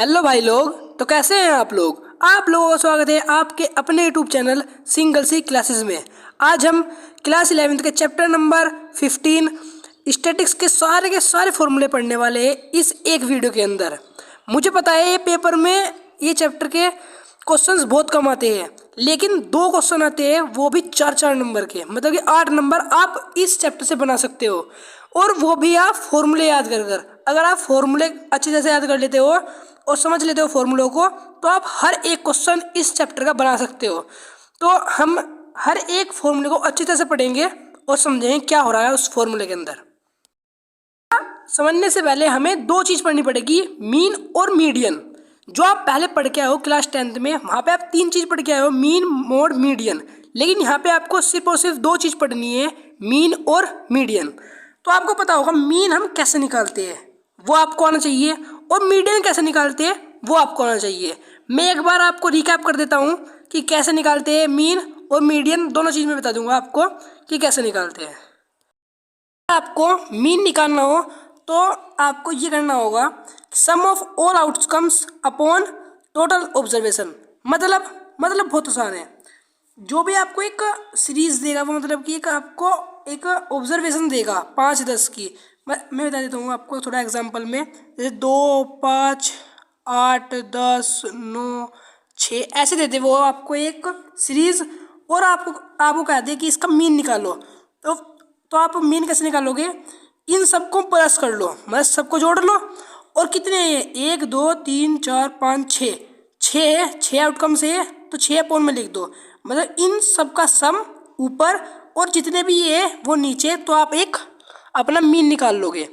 Hello भाई लोग। तो कैसे हैं आप लोग। आप लोगों का स्वागत है आपके अपने YouTube channel single C classes में। आज हम क्लास 11th के चैप्टर नंबर 15 स्टैटिक्स के सारे फॉर्मूले पढ़ने वाले हैं इस एक वीडियो के अंदर। मुझे पता है ये पेपर में ये चैप्टर के क्वेश्चंस बहुत कम आते हैं, लेकिन 2 क्वेश्चन आते हैं वो भी 4-4 नंबर के, मतलब कि 8 नंबर आप इस चैप्टर से बना सकते हो। और वो भी आप फॉर्मूले याद कर अगर आप फॉर्मूले अच्छे तरह से याद कर लेते हो और समझ लेते हो फॉर्मूलों को, तो आप हर एक क्वेश्चन इस चैप्टर का बना सकते हो। तो हम हर एक फॉर्मूले को अच्छी तरह से पढ़ेंगे और समझेंगे क्या हो रहा है उस फॉर्मूले के अंदर। समझने से पहले हमें 2 चीज़ पढ़नी पड़ेगी, मीन और मीडियन। जो आप पहले पढ़ के आए हो क्लास 10th में, वहाँ पे आप 3 चीज़ पढ़ के आए हो, मीन, मोड, मीडियन। लेकिन यहाँ पे आपको सिर्फ और सिर्फ 2 चीज़ पढ़नी है, मीन और मीडियन। तो आपको पता होगा मीन हम कैसे निकालते हैं वो आपको आना चाहिए, और मीडियन कैसे निकालते हैं वो आपको आना चाहिए। मैं एक बार आपको रिकैप कर देता हूँ कि कैसे निकालते हैं मीन और मीडियन, दोनों चीज़ में बता दूंगा आपको कि कैसे निकालते हैं। आपको मीन निकालना हो तो आपको ये करना होगा, sum of all outcomes upon total observation. मतलब बहुत आसान है। जो भी आपको एक सीरीज देगा वो मतलब कि एक आपको एक ऑब्जर्वेशन देगा 5-10 की। मैं बता देता हूँ आपको थोड़ा एग्जांपल में, जैसे 2, 5, 8, 10, 9, 6 ऐसे देते वो आपको एक सीरीज, और आपको कह दे कि इसका मीन निकालो। तो आप मीन कैसे निकालोगे, इन सबको प्लस कर लो, मतलब सबको जोड़ लो। और कितने हैं, 1, 2, 3, 4, 5, 6 आउटकम से है तो 6 अपॉन में लिख दो। मतलब इन सब का सम ऊपर और जितने भी ये है वो नीचे, तो आप एक अपना मीन निकाल लोगे।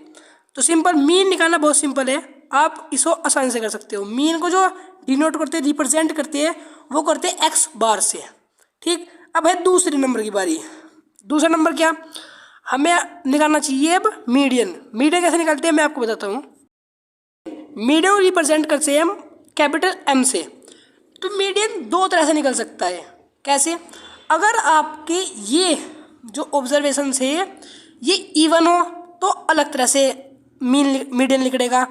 तो सिंपल, मीन निकालना बहुत सिंपल है, आप इसको आसानी से कर सकते हो। मीन को जो डिनोट करते हैं, रिप्रेजेंट करते हैं, वो करते हैं एक्स बार से। ठीक, अब है दूसरे नंबर की बारी। दूसरा नंबर क्या, हमें निकालना चाहिए अब मीडियन। मीडियन कैसे निकालते हैं मैं आपको बताता हूँ। मीडियन को रिप्रेजेंट करते हैं हम कैपिटल एम से। तो मीडियन 2 तरह से निकल सकता है। कैसे, अगर आपके ये जो ऑब्जर्वेशन है ये इवन हो तो अलग तरह से मीडियन निकलेगा।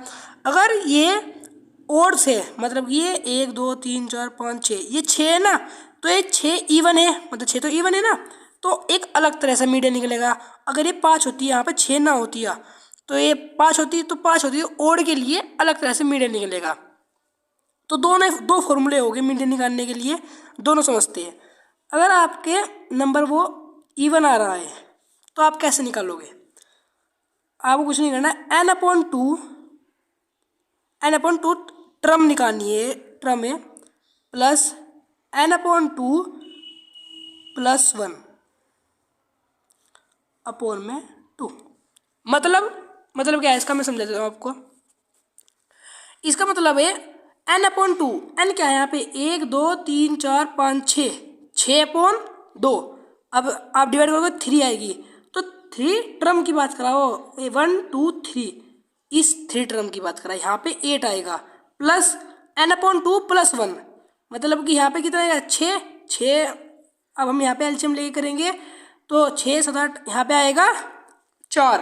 अगर ये ओड से, मतलब ये 1, 2, 3, 4, 5, 6, ये 6 है ना, तो ये 6 इवन है, मतलब 6 तो इवन है ना, तो एक अलग तरह से मीडियन निकलेगा। अगर ये 5 होती है, यहाँ पे 6 ना होती है, तो ये 5 होती है, तो 5 होती है, ओड के लिए अलग तरह से मीडियन निकलेगा। तो दोनों 2 फॉर्मूले हो गए मीडियन निकालने के लिए, दोनों समझते हैं। अगर आपके नंबर वो इवन आ रहा है तो आप कैसे निकालोगे, आपको कुछ नहीं करना, n/2 टर्म निकालनी है, टर्म है, प्लस n/2 + 1 अपॉन में 2। मतलब क्या है इसका, मैं समझा देता हूँ आपको। इसका मतलब है n/2, n क्या है यहाँ पे, 1, 2, 3, 4, 5, 6/2। अब आप डिवाइड करोगे 3 आएगी, तो 3 टर्म की बात कराओ, 1, 2, 3, इस 3 टर्म की बात करा, यहाँ पे 8 आएगा, प्लस n/2 + 1, मतलब कि यहाँ पे कितना आएगा, 6। अब हम यहाँ पे एलसीएम लेके करेंगे तो 6, 7, 8, यहाँ पे आएगा 4,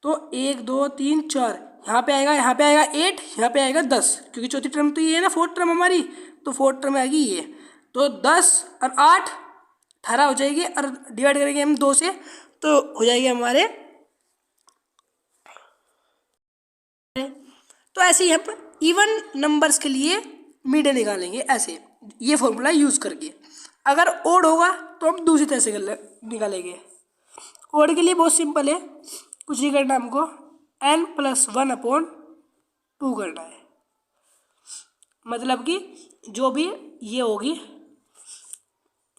तो 1, 2, 3, 4, यहाँ पे आएगा 8, यहाँ पे आएगा 10, क्योंकि चौथी टर्म तो ये है ना, 4th टर्म हमारी, तो 4th टर्म आएगी ये। तो 10 और 8 18 हो जाएगी, और डिवाइड करेंगे हम 2 से, तो हो जाएगी हमारे। तो ऐसे ही हम इवन नंबर्स के लिए मीडियन निकालेंगे, ऐसे ये फॉर्मूला यूज़ करके। अगर ओड होगा तो हम दूसरी तरह से निकालेंगे। ओड के लिए बहुत सिंपल है, कुछ नहीं करना हमको, n+1/2 करना है। मतलब कि जो भी ये होगी,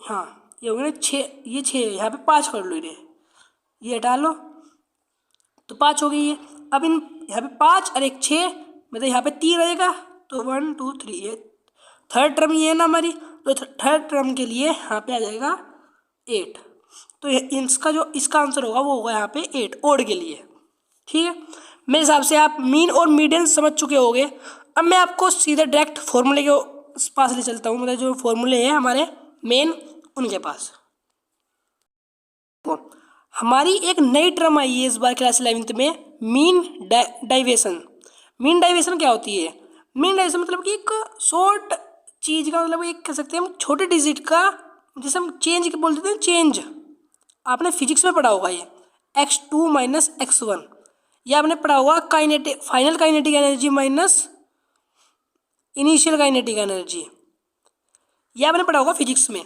हाँ ये होगी ना 6, ये 6 है, यहाँ पे 5 कर लो, ये हटा लो, तो 5 हो गई है। अब इन यहाँ पे 5 और एक 6, मतलब यहाँ पे 3 रहेगा, तो 1, 2, 3, ये 3rd टर्म ये है ना हमारी, तो 3rd टर्म के लिए यहाँ पे आ जाएगा 8। तो इसका आंसर होगा वो होगा यहाँ पे 8 ओड के लिए। ठीक है, मेरे हिसाब से आप मीन और मीडियन समझ चुके होंगे। अब मैं आपको सीधे डायरेक्ट फॉर्मूले के पास ले चलता हूँ, मतलब जो फॉर्मूले हैं हमारे मेन, उनके पास। हमारी एक नई टर्म आई है इस बार क्लास 11th में, मीन डाइवेशन। मीन डाइवेशन क्या होती है, मीन डाइवर्सन मतलब कि एक शॉर्ट चीज का, मतलब एक कह सकते हैं हम छोटे डिजिट का, जैसे हम चेंज बोल देते हैं चेंज, आपने फिजिक्स में पढ़ा होगा ये x2 माइनस x1, ये आपने पढ़ा होगा kinetic, final kinetic energy minus initial kinetic energy, ये आपने पढ़ा होगा फिजिक्स में,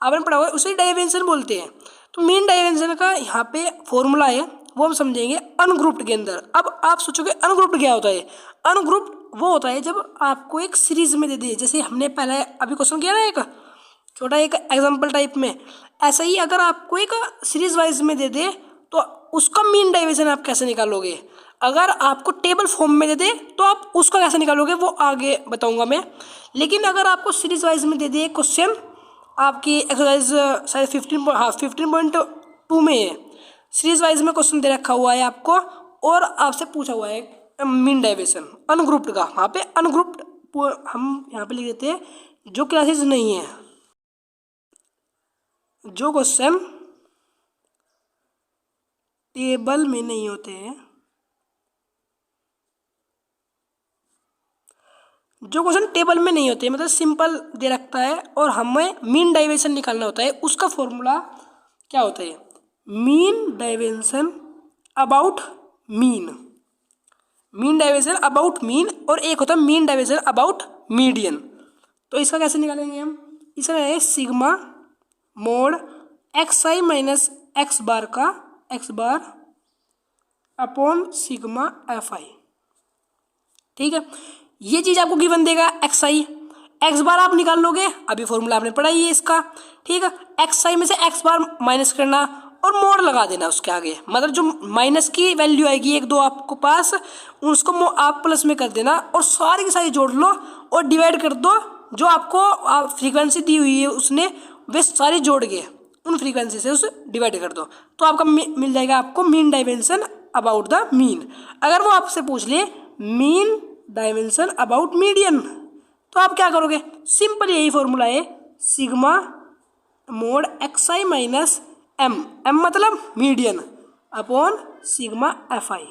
आपने पढ़ा होगा, उसे डाइवर्सन बोलते हैं। तो मीन डाइवर्सन का यहाँ पे फॉर्मूला है, वो हम समझेंगे अनग्रुप्ड के अंदर। अब आप सोचोगे अनग्रुप्ड क्या होता है? अनग्रुप्ड वो होता है जब आपको एक सीरीज में दे दे, जैसे हमने पहले अभी क्वेश्चन किया ना एक छोटा एक एग्जाम्पल टाइप में, ऐसा ही अगर आपको एक सीरीज वाइज में दे दे तो उसका मीन डाइवर्सन आप कैसे निकालोगे? अगर आपको टेबल फॉर्म में दे दे तो आप उसका कैसे निकालोगे वो आगे बताऊंगा मैं। लेकिन अगर आपको सीरीज वाइज में दे दे क्वेश्चन, आपकी एक्सरसाइज शायद 15.2 में है, सीरीज वाइज में क्वेश्चन दे रखा हुआ है आपको, और आपसे पूछा हुआ है मीन डाइवर्सन अनग्रुप्ड का, वहाँ पे अनग्रुप्ड हम यहाँ पे लिख देते हैं जो क्लासेस नहीं है, जो क्वेश्चन टेबल में नहीं होते हैं, जो क्वेश्चन टेबल में नहीं होते, मतलब सिंपल दे रखता है और हमें मीन डाइवर्सन निकालना होता है, उसका फॉर्मूला क्या होता है? Mean deviation about mean, mean deviation about mean, और एक होता है मीन डाइवर्सन अबाउट मीडियन। तो इसका कैसे निकालेंगे हम? इसका है sigma mode x i minus x bar का x bar upon sigma F I. ठीक है, ये चीज आपको गिवन देगा एक्स आई, एक्स बार आप निकाल लोगे, अभी फॉर्मूला आपने पढ़ा ही है इसका। ठीक है, एक्स आई में से एक्स बार माइनस करना और मोड लगा देना उसके आगे, मतलब जो माइनस की वैल्यू आएगी एक दो आपको पास, उसको आप प्लस में कर देना और सारी की सारी जोड़ लो और डिवाइड कर दो, जो आपको फ्रीक्वेंसी दी हुई है उसने वे सारी जोड़ के उन फ्रीक्वेंसी से उसे डिवाइड कर दो, तो आपका मिल जाएगा आपको mean dimension about the mean. अगर वो आपसे पूछ ले मीन डायमेंशन अबाउट मीडियन, तो आप क्या करोगे? सिंपल यही फॉर्मूला है sigma mode x i minus M, M मतलब median, upon sigma F I.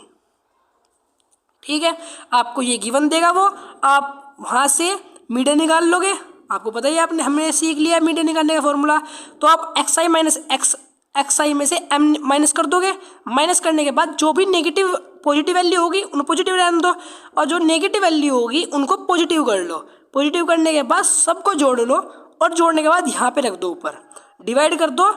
ठीक है, आपको ये गिवन देगा वो, आप वहाँ से मीडियन निकाल लोगे, आपको पता ही आपने हमने सीख लिया मीडियन निकालने का फॉर्मूला। तो आप एक्स आई माइनस एक्स आई में से एम माइनस कर दोगे, माइनस करने के बाद जो भी नेगेटिव पॉजिटिव वैल्यू होगी उनको पॉजिटिव रहने दो, और जो नेगेटिव वैल्यू होगी उनको पॉजिटिव कर लो। पॉजिटिव करने के बाद सबको जोड़ लो और जोड़ने के बाद यहाँ पे रख दो, ऊपर डिवाइड कर दो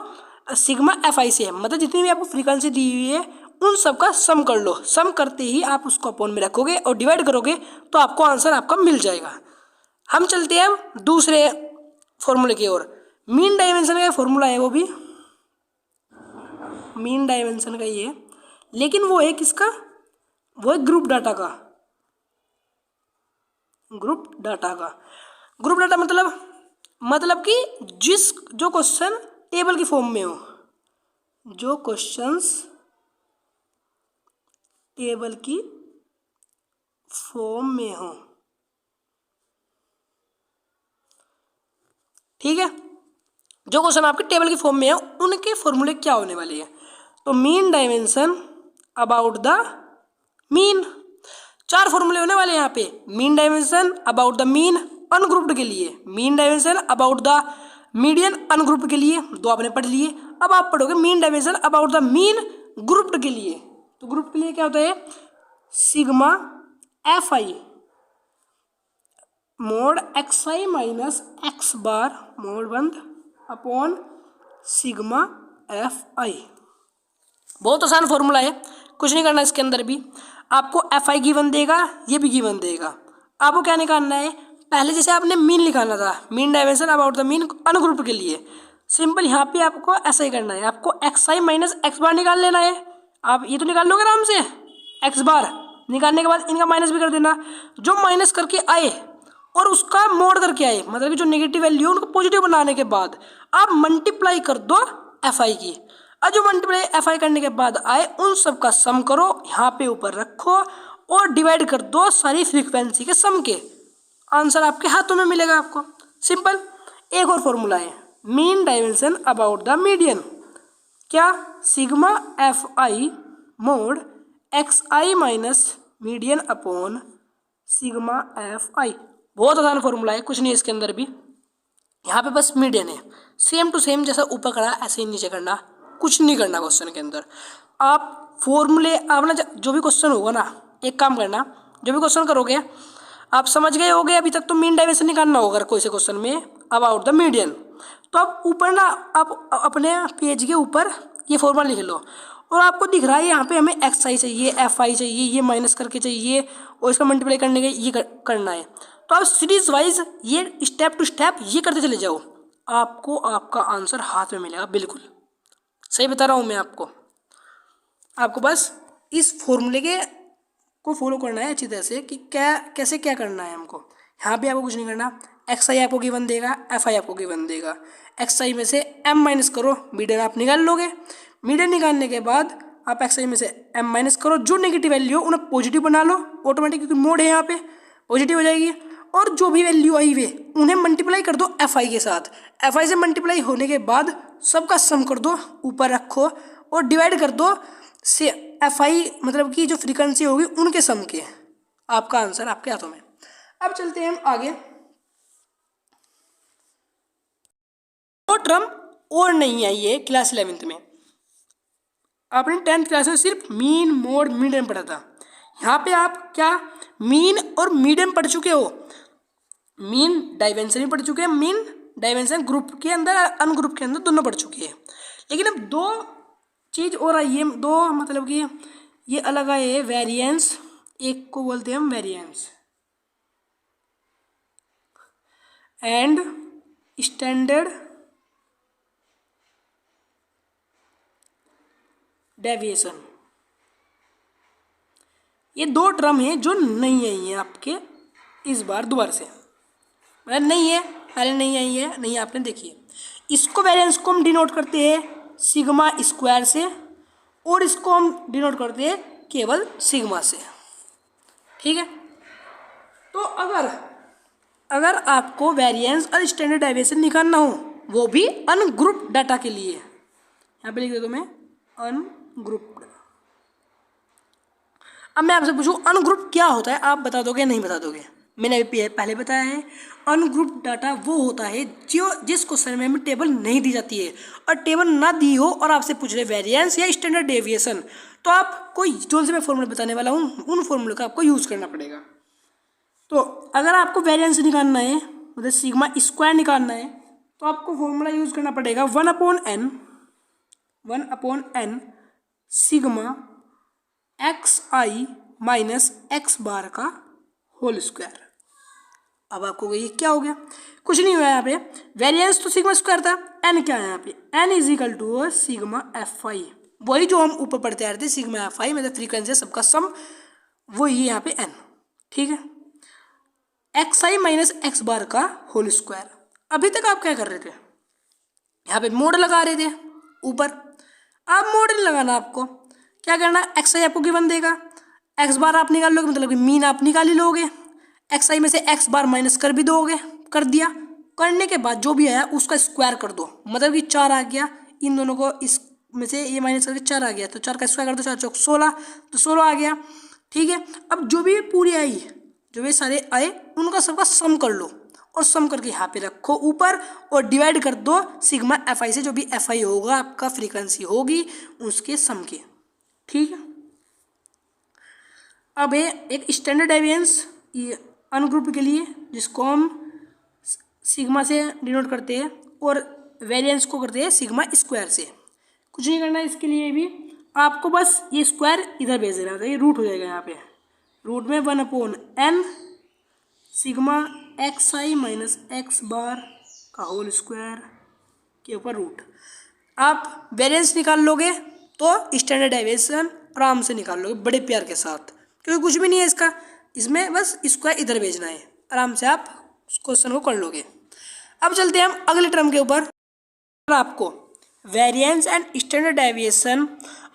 सिग्मा एफ आई से, मतलब जितनी भी आपको फ्रीक्वेंसी दी हुई है उन सब का सम कर लो। सम करते ही आप उसको अपॉन में रखोगे और डिवाइड करोगे तो आपको आंसर आपका मिल जाएगा। हम चलते हैं अब दूसरे फॉर्मूले की ओर। मीन डायमेंशन का फॉर्मूला है वो भी मीन डायमेंशन का ही है, लेकिन वो है किसका? वो है ग्रुप डाटा का। ग्रुप डाटा का, ग्रुप डाटा मतलब कि जो क्वेश्चन टेबल की फॉर्म में हो, जो क्वेश्चंस टेबल की फॉर्म में हो। ठीक है, जो क्वेश्चन आपके टेबल की फॉर्म में है उनके फॉर्मूले क्या होने वाले हैं? तो mean dimension about the mean, चार फॉर्मूले होने वाले हैं यहाँ पे। Mean dimension about the mean ungrouped के लिए, mean dimension about the median ungrouped के लिए, दो आपने पढ़ लिए। अब आप पढ़ोगे mean dimension about the mean grouped के लिए। तो ग्रुप के लिए क्या होता है? Sigma F i mod x i minus x bar mode बंद अपॉन सिग्मा एफ आई। बहुत आसान फॉर्मूला है, कुछ नहीं करना इसके अंदर भी। आपको एफ आई गिवन देगा, ये भी गिवन देगा, आपको क्या निकालना है? पहले जैसे आपने मीन निकालना था, mean dimension about the mean ungroup के लिए, सिंपल यहाँ पे आपको ऐसा ही करना है। आपको एक्स आई माइनस एक्स बार निकाल लेना है। आप ये तो निकाल लोगे आराम से, एक्स बार निकालने के बाद इनका माइनस भी कर देना। जो माइनस करके आए और उसका मोड करके आए, मतलब कि जो नेगेटिव वैल्यू उनको पॉजिटिव बनाने के बाद आप मल्टीप्लाई कर दो एफ आई की, और जो मल्टीप्लाई एफ आई करने के बाद आए उन सब का सम करो, यहाँ पे ऊपर रखो और डिवाइड कर दो सारी फ्रीक्वेंसी के सम के, आंसर आपके हाथों में मिलेगा आपको। सिंपल। एक और फॉर्मूला है mean dimension about the median, क्या? Sigma F i mod x i minus median upon sigma F i. बहुत आसान फॉर्मूला है, कुछ नहीं इसके अंदर भी। यहाँ पे बस मीडियन है, सेम टू सेम जैसा ऊपर करा ऐसे ही नीचे करना, कुछ नहीं करना क्वेश्चन के अंदर। आप फॉर्मूले अपना जो भी क्वेश्चन होगा ना, एक काम करना, जो भी क्वेश्चन करोगे आप समझ गए होगे अभी तक, तो मीन डाइमेंशन निकालना होगा कोई से क्वेश्चन में अबाउट द मीडियन। तो आप ऊपर ना, आप अपने पेज के ऊपर ये फॉर्मूला लिख लो, और आपको दिख रहा है यहाँ पे हमें एक्स आई चाहिए, एफ आई चाहिए, ये माइनस करके चाहिए, और इसका मल्टीप्लाई करने के ये करना है। तो आप सीरीज वाइज ये स्टेप टू स्टेप ये करते चले जाओ, आपको आपका आंसर हाथ में मिलेगा। बिल्कुल सही बता रहा हूँ मैं आपको। आपको बस इस फॉर्मूले के को फॉलो करना है अच्छी तरह से कि क्या कैसे क्या करना है हमको। यहाँ पे आपको कुछ नहीं करना, एक्स आई आपको गिवन देगा, एफ आई आपको गिवन देगा, एक्स आई में से एम माइनस करो, मीडियन आप निकाल लोगे। मीडियन निकालने के बाद आप एक्स आई में से एम माइनस करो, जो नेगेटिव वैल्यू हो उन्हें पॉजिटिव बना लो ऑटोमेटिक, क्योंकि मोड है यहाँ पे, पॉजिटिव हो जाएगी। और जो भी वैल्यू आई वे उन्हें मल्टीप्लाई कर दो एफ आई के साथ। एफ आई से मल्टीप्लाई होने के बाद सबका सम कर दो, ऊपर रखो और डिवाइड कर दो से एफ आई मतलब कि जो फ्रीक्वेंसी होगी उनके सम के। आपका आंसर आपके हाथों में। अब चलते हैं हम आगे। दो टर्म और नहीं आई है क्लास 11th में। आपने 10th क्लास में सिर्फ मीन मोड मीडियन पढ़ा था। यहाँ पे आप क्या मीन और मीडियन पढ़ चुके हो, मीन डाइमेंशन भी पढ़ चुके हैं, मीन डाइमेंशन ग्रुप के अंदर अनग्रुप के अंदर दोनों पढ़ चुके हैं। लेकिन अब दो चीज़ और आई है, दो मतलब कि ये अलग आए है, वेरिएंस, एक को बोलते हैं हम वेरिएंस, एंड स्टैंडर्ड डेविएशन। ये दो टर्म हैं जो नहीं आई हैं आपके इस बार दोबारा से, मतलब नहीं है, पहले नहीं आई है, नहीं आपने देखी है। इसको वेरिएंस को हम डिनोट करते हैं सिग्मा स्क्वायर से, और इसको हम डिनोट करते हैं केवल सिग्मा से। ठीक है। तो अगर आपको वेरिएंस और स्टैंडर्ड डेविएशन निकालना हो, वो भी अनग्रुप डाटा के लिए, यहाँ पे लिख देता हूँ मैं अनग्रुप्ड। अब मैं आपसे पूछूं अनग्रुप क्या होता है, आप बता दोगे नहीं बता दोगे? मैंने अभी पहले बताया है, अनग्रुप डाटा वो होता है जो जिस क्वेश्चन में हमें टेबल नहीं दी जाती है, और टेबल ना दी हो और आपसे पूछ रहे वेरिएंस या स्टैंडर्ड डेविएशन, तो आपको जो से मैं फॉर्मूला बताने वाला हूँ उन फॉर्मूले का आपको यूज़ करना पड़ेगा। तो अगर आपको वेरिएंस निकालना है, मतलब सिग्मा स्क्वायर निकालना है, तो आपको फॉर्मूला यूज़ करना पड़ेगा 1/n sigma x i minus x bar का होल स्क्वायर। अब आपको ये क्या हो गया? कुछ नहीं हुआ यहाँ पे, वेरिएंस तो सिग्मा स्क्वायर था, एन क्या है यहाँ पे, N is equal to sigma F I, वही जो हम ऊपर पढ़ते आ रहे थे, सिग्मा एफ आई मतलब फ्रीक्वेंसी सबका सम, वही यहाँ पे एन। ठीक है, x i minus x bar का होल स्क्वायर। अभी तक आप क्या कर रहे थे, यहाँ पे मोड लगा रहे थे ऊपर। अब मोड नहीं लगाना, आपको क्या करना, एक्स आई आपको गिवन देगा, एक्स बार आप निकाल लोगे, मतलब कि मीन आप निकाल ही लोगे, एक्स आई में से एक्स बार माइनस कर भी दोगे, कर दिया, करने के बाद जो भी आया उसका स्क्वायर कर दो, मतलब कि 4 आ गया, इन दोनों को इस में से ये माइनस करके 4 आ गया, तो 4 का स्क्वायर कर दो, 4 चौक 16, तो 16 आ गया। ठीक है, अब जो भी पूरी आई, जो भी सारे आए उनका सबका सम कर लो, और सम करके यहाँ पे रखो ऊपर, और डिवाइड कर दो सिग्मा एफ आई से, जो भी एफ आई होगा आपका फ्रीक्वेंसी होगी उसके सम के। ठीक है, अब एक स्टैंडर्ड डेविएंस अनग्रुप के लिए, जिसको हम सिग्मा से डिनोट करते हैं, और वेरिएंस को करते हैं सिग्मा स्क्वायर से। कुछ नहीं करना इसके लिए भी, आपको बस ये स्क्वायर इधर भेज देना था, ये रूट हो जाएगा यहाँ पे, रूट में 1/n sigma x i minus x bar का होल स्क्वायर के ऊपर रूट। आप वेरिएंस निकाल लोगे तो स्टैंडर्ड डेविएशन आराम से निकाल लोगे बड़े प्यार के साथ, क्योंकि कुछ भी नहीं है इसका, इसमें बस स्क्वायर इधर भेजना है, आराम से आप उस क्वेश्चन को कर लोगे। अब चलते हैं हम अगले टर्म के ऊपर। आपको variance and standard deviation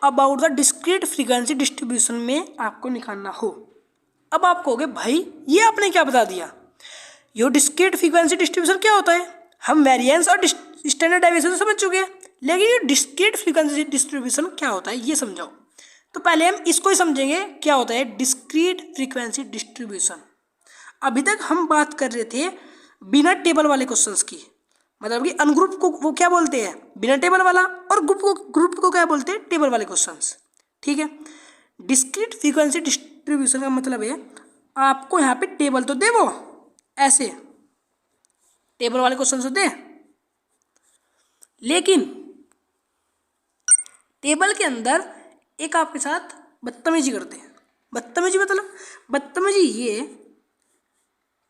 about the discrete frequency distribution में आपको निकालना हो। अब आप कहोगे भाई ये आपने क्या बता दिया, ये डिस्क्रीट फ्रीक्वेंसी डिस्ट्रीब्यूशन क्या होता है? हम वेरिएंस और स्टैंडर्ड डेविएशन तो समझ चुके हैं, लेकिन ये डिस्क्रीट फ्रीक्वेंसी डिस्ट्रीब्यूशन क्या होता है ये समझाओ। तो पहले हम इसको ही समझेंगे क्या होता है डिस्क्रीट फ्रीक्वेंसी डिस्ट्रीब्यूशन। अभी तक हम बात कर रहे थे बिना टेबल वाले क्वेश्चंस की, मतलब कि अनग्रुप को वो क्या बोलते हैं, बिना टेबल वाला, और ग्रुप को क्या बोलते हैं, टेबल वाले क्वेश्चंस। ठीक है, डिस्क्रीट फ्रीक्वेंसी डिस्ट्रीब्यूशन का मतलब है आपको यहाँ पे टेबल तो दे, वो ऐसे टेबल वाले क्वेश्चंस होते हैं, लेकिन टेबल के अंदर एक आपके साथ बदतमीजी करते हैं। बदतमीजी मतलब बदतमीजी ये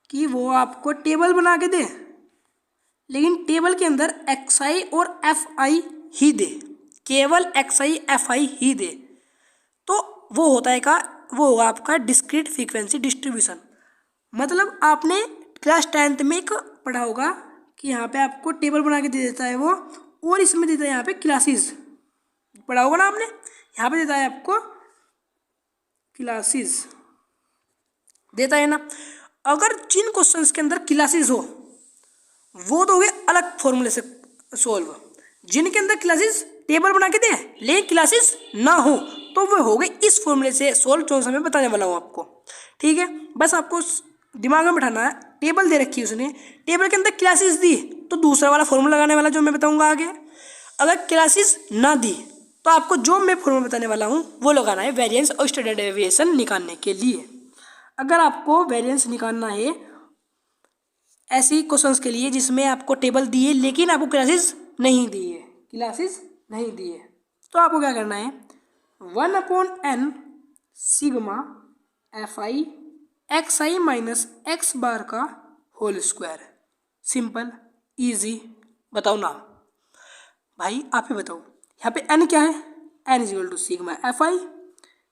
कि वो आपको टेबल बना के दे, लेकिन टेबल के अंदर XI और FI ही दे, केवल XI FI ही दे, तो वो होता है वो होगा आपका डिस्क्रीट फ्रीक्वेंसी डिस्ट्रीब्यूशन। मतलब आपने क्लास 10th में एक पढ़ा होगा कि यहाँ पे आपको टेबल बना के दे देता है वो, और इसमें देता है यहाँ पे क्लासेस, पढ़ा होगा ना आपने, यहाँ पे देता है आपको क्लासेस, देता है ना। अगर जिन क्वेश्चंस के अंदर क्लासेस हो वो तो हो गए अलग फॉर्मूले से सोल्व, जिनके अंदर क्लासेस टेबल बना के दे लेकिन क्लासेस ना हो तो वो हो गए इस फॉर्मूले से सोल्व, जो मैं बताने वाला हूँ आपको। ठीक है, बस आपको दिमाग में बैठाना है, टेबल दे रखी है उसने, टेबल के अंदर क्लासेस दी तो दूसरा वाला फॉर्मूला लगाने वाला जो मैं बताऊंगा आगे। अगर क्लासेस ना दी तो आपको जो मैं फॉर्मूला बताने वाला हूँ वो लगाना है वेरिएंस और स्टैंडर्ड डेविएशन निकालने के लिए। अगर आपको वेरिएंस निकालना है ऐसी क्वेश्चंस के लिए जिसमें आपको टेबल दिए लेकिन आपको क्लासेस नहीं दिए, तो आपको क्या करना है, 1/n sigma FI XI minus X बार का होल स्क्वायर। सिंपल इजी, बताओ ना भाई, आप ही बताओ। यहाँ पे n क्या है, n is equal to sigma FI।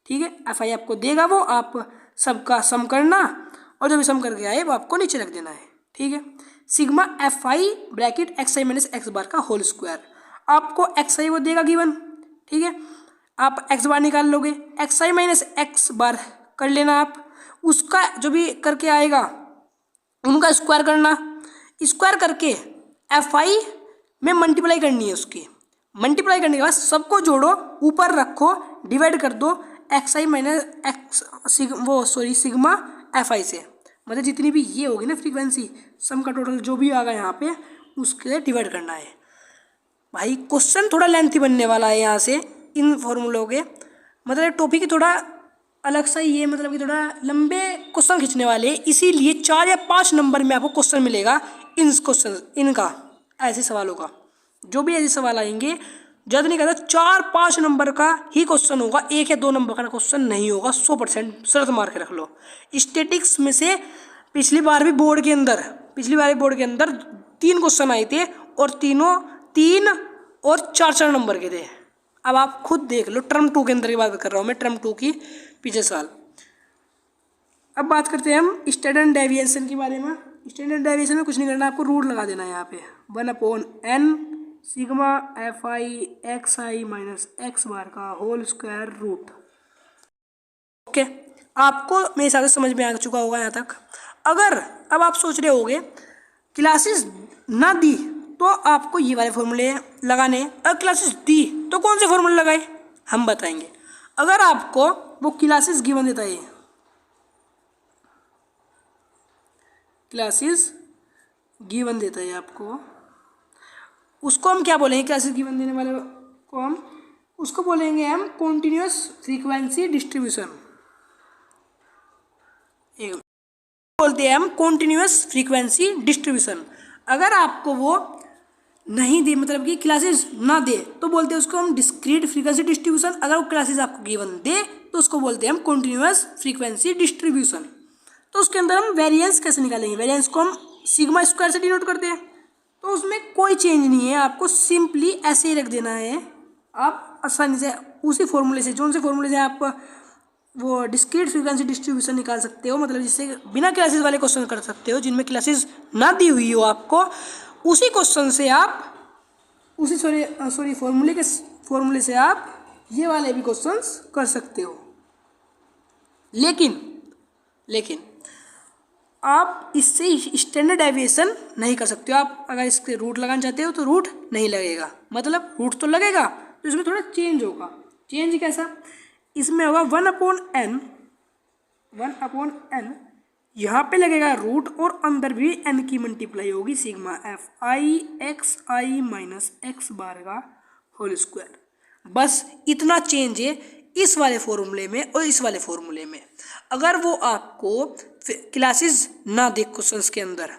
ठीक है, FI आपको देगा, वो आप सबका सम करना और जो भी सम करके आए वो आपको नीचे रख देना है। ठीक है, sigma FI bracket XI minus X बार का होल स्क्वायर, आपको XI वो देगा गिवन। ठीक है, आप X बार निकाल लोगे, XI माइनस X बार कर लेना, आप उसका जो भी करके आएगा उनका स्क्वायर करना, स्क्वायर करके FI में मल्टीप्लाई करनी है उसकी, मल्टीप्लाई करने के बाद सबको जोड़ो, ऊपर रखो, डिवाइड कर दो XI minus X sigma FI से, मतलब जितनी भी ये होगी ना फ्रीक्वेंसी, सम का टोटल जो भी आएगा यहाँ पे उसके डिवाइड करना है। भाई क्वेश्चन थोड़ा लेंथी बनने वाला है यहाँ से इन फॉर्मूलों के, मतलब टॉपिक थोड़ा अलग सा ही है, मतलब कि थोड़ा लंबे क्वेश्चन खींचने वाले, इसीलिए 4 या 5 नंबर में आपको क्वेश्चन मिलेगा इन क्वेश्चन इनका, ऐसे सवालों का। जो भी ऐसे सवाल आएंगे ज़्यादा नहीं कहता 4-5 नंबर का ही क्वेश्चन होगा, 1 या 2 नंबर का क्वेश्चन नहीं होगा, 100% शर्त मार के रख लो। स्टैटिक्स में से पिछली बार भी बोर्ड के अंदर 3 क्वेश्चन आए थे और तीनों 3 और 4 नंबर के थे। अब आप खुद देख लो, टर्म 2 के अंदर की बात कर रहा हूँ मैं, टर्म 2 की पिछले साल। अब बात करते हैं हम स्टैंडर्ड डेविएशन के बारे में। स्टैंडर्ड डेविएशन में कुछ नहीं करना, आपको रूट लगा देना है यहाँ पे 1/n sigma FI XI minus X बार का होल स्क्वायर रूट। ओके, आपको मेरे हिसाब से समझ में आ चुका होगा यहाँ तक। अगर अब आप सोच रहे होगे क्लासेस ना दी तो आपको ये वाले फॉर्मूले लगाने, अगर क्लासेस दी तो कौन से फॉर्मूले लगाए हम बताएंगे। अगर आपको वो क्लासेस गिवन देता है, क्लासेस गिवन देता है आपको, उसको हम क्या बोलेंगे, क्लासेस गिवन देने वाले को हम उसको बोलेंगे हम कॉन्टिन्यूअस फ्रीक्वेंसी डिस्ट्रीब्यूशन, बोलते हैं हम कॉन्टिन्यूअस फ्रीक्वेंसी डिस्ट्रीब्यूशन। अगर आपको वो नहीं दे, मतलब कि क्लासेस ना दे, तो बोलते हैं उसको हम डिस्क्रीट फ्रीक्वेंसी डिस्ट्रीब्यूशन। अगर वो क्लासेस आपको गिवन दे तो उसको बोलते हैं हम कॉन्टिन्यूअस फ्रीक्वेंसी डिस्ट्रीब्यूशन। तो उसके अंदर हम वेरिएंस कैसे निकालेंगे, वेरिएंस को हम सिग्मा स्क्वायर से डिनोट करते हैं, तो उसमें कोई चेंज नहीं है, आपको सिंपली ऐसे ही रख देना है। आप आसानी से उसी फॉर्मूले से, जो से फॉर्मूले से आप वो डिस्क्रीट फ्रीक्वेंसी डिस्ट्रीब्यूशन निकाल सकते हो, मतलब जिससे बिना क्लासेस वाले क्वेश्चन कर सकते हो, जिनमें क्लासेस ना दी हुई हो आपको, उसी क्वेश्चन से आप उसी फॉर्मूले से आप ये वाले भी क्वेश्चंस कर सकते हो। लेकिन आप इससे स्टैंडर्ड डेविएशन नहीं कर सकते हो। आप अगर इसके रूट लगाना चाहते हो तो रूट नहीं लगेगा, मतलब रूट तो लगेगा तो इसमें थोड़ा चेंज होगा। चेंज कैसा, इसमें होगा 1/n यहाँ पे लगेगा रूट और अंदर भी n की मल्टीप्लाई होगी sigma F i x i minus x bar का होल स्क्वायर। बस इतना चेंज है इस वाले फॉर्मूले में और इस वाले फॉर्मूले में। अगर वो आपको क्लासेस ना दे क्वेश्चंस के अंदर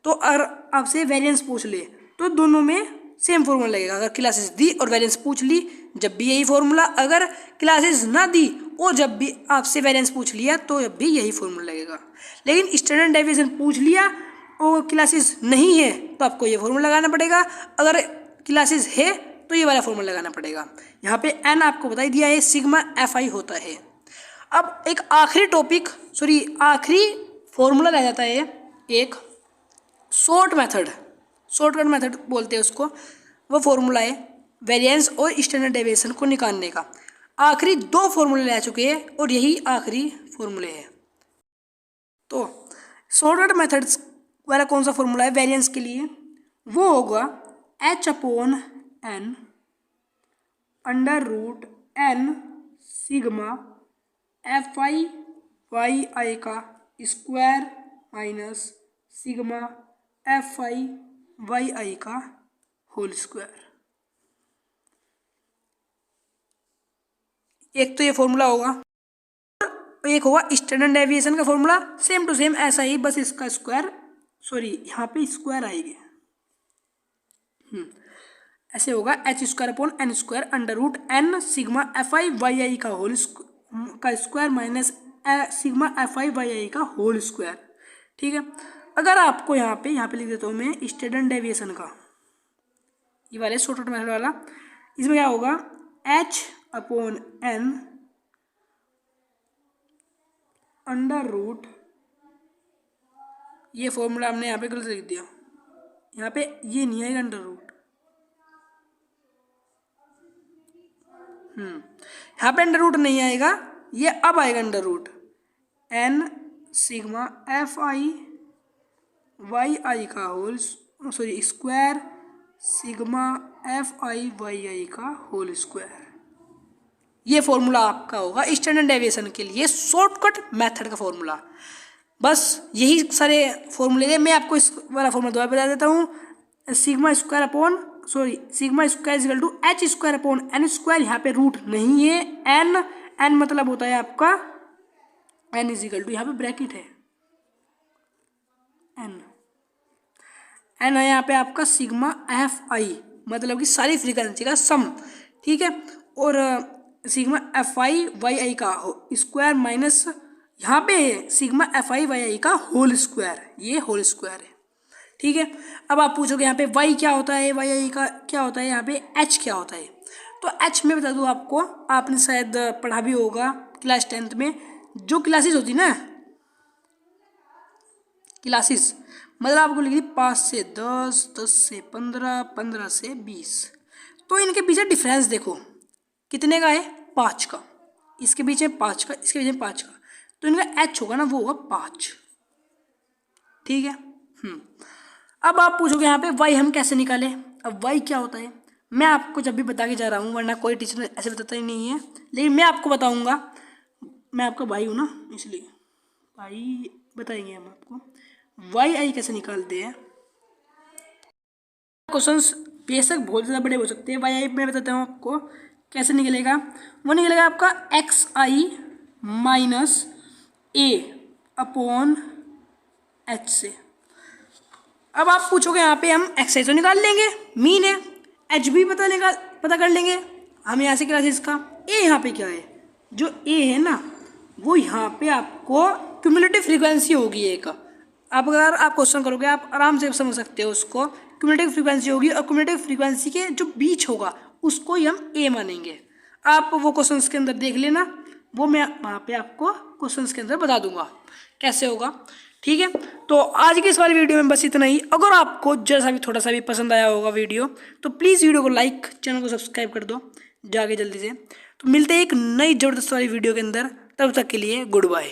तो अगर आपसे वेरिएंस पूछ ले तो दोनों में सेम फॉर्मूला लगेगा। अगर क्लासेस दी और वेरिएंस पूछ ली जब भी यही फॉर्मूला, अगर क्लासेस ना दी और जब भी आपसे वेरिएंस पूछ लिया तो जब भी यही फॉर्मूला लगेगा। लेकिन स्टैंडर्ड डेविएशन पूछ लिया और क्लासेस नहीं है तो आपको ये फॉर्मूला लगाना पड़ेगा, अगर क्लासेस है तो ये वाला फॉर्मूला लगाना पड़ेगा। यहाँ पे एन आपको बता ही दिया है सिग्मा एफ आई होता है। अब एक आखिरी फॉर्मूला रह जाता है, एक शॉर्टकट मेथड बोलते हैं उसको। वो फॉर्मूला है वेरिएंस और स्टैंडर्ड डेविएशन को निकालने का। आखिरी 2 फॉर्मूले रह चुके हैं और यही आखिरी फॉर्मूले हैं। तो शॉर्टकट मेथड्स वाला कौन सा फॉर्मूला है वेरिएंस के लिए, वो होगा h/n √n sigma F i y i का square minus sigma F i y i का होल स्क्वायर। एक तो ये फॉर्मूला होगा, एक होगा स्टैंडर्ड डेविएशन का फॉर्मूला, सेम टू सेम ऐसा ही, बस इसका स्क्वायर यहाँ पे स्क्वायर आएगी। ऐसे होगा h²/n² sigma F i y i का square minus sigma F i y i का होल स्क्वायर। ठीक है। अगर आपको यहाँ पे लिख देता हूँ मैं स्टैंडर्ड डेविएशन का, ये वाले शॉर्टकट मेथड वाला, इसमें क्या होगा h/n √ ये फॉर्मूला हमने यहाँ पे गलत लिख दिया, यहाँ पे ये नहीं आएगा √ यहाँ पे √ नहीं आएगा, ये अब आएगा n sigma F i y i का square sigma F i y i का होल स्क्वायर। ये फॉर्मूला आपका होगा स्टैंडर्ड डेविएशन के लिए शॉर्टकट मेथड का फॉर्मूला। बस यही सारे फॉर्मूले हैं। मैं आपको इस वाला फॉर्मूला दोबारा बता देता हूँ। Sigma square equal to h²/n²। यहाँ पे रूट नहीं है, n मतलब होता है आपका n इक्वल टू, यहाँ पे ब्रैकेट है n है यहाँ पे आपका सिग्मा एफ आई, मतलब कि सारी फ्रीक्वेंसी का सम। ठीक है। और sigma F i y i का स्क्वायर माइनस यहाँ पे है sigma F i y i का होल स्क्वायर, ये होल स्क्वायर है। ठीक है। अब आप पूछोगे यहाँ पे y क्या होता है, वाई आई का क्या होता है, यहाँ पे h क्या होता है। तो h में बता दूँ आपको, आपने शायद पढ़ा भी होगा क्लास 10th में, जो क्लासेस होती ना, क्लासेस मतलब आपको लिखी 5 से 10, 10 से 15, 15 से 20। तो इनके पीछे डिफरेंस देखो कितने का है, 5 का, इसके पीछे 5 का, इसके पीछे 5 का, तो इनका h होगा ना वो होगा 5। ठीक है। अब आप पूछोगे यहाँ पे y हम कैसे निकालें। अब y क्या होता है मैं आपको जब भी बता के जा रहा हूँ, वरना कोई टीचर ऐसे बताता ही नहीं है, लेकिन मैं आपको बताऊँगा, मैं आपका भाई हूँ ना, इसलिए भाई बताएंगे हम आपको वाई आई कैसे निकालते हैं। क्वेश्चंस बेशक बहुत ज़्यादा बड़े हो सकते हैं। वाई आई मैं बताता हूँ आपको कैसे निकलेगा। वो निकलेगा आपका x i minus A upon H से। अब आप पूछोगे यहाँ पे हम एक्स आई तो निकाल लेंगे, मीन है, एच भी पता कर लेंगे हम यहाँ से क्लासेस का। ए यहाँ पे क्या है, जो ए है ना वो यहाँ पे आपको क्यूमुलेटिव फ्रीक्वेंसी होगी एक। अब अगर आप क्वेश्चन करोगे आप आराम से समझ सकते हो उसको, क्यूमुलेटिव फ्रीक्वेंसी होगी और क्यूमुलेटिव फ्रीक्वेंसी के जो बीच होगा उसको ही हम ए मानेंगे। आप वो क्वेश्चंस के अंदर देख लेना, वो मैं वहाँ पे आपको क्वेश्चंस के अंदर बता दूंगा कैसे होगा। ठीक है। तो आज की इस वाली वीडियो में बस इतना ही। अगर आपको जैसा भी थोड़ा सा भी पसंद आया होगा वीडियो तो प्लीज़ वीडियो को लाइक, चैनल को सब्सक्राइब कर दो जाके जल्दी से। तो मिलते हैं एक नई ज़बरदस्त वाली वीडियो के अंदर, तब तक के लिए गुड बाय।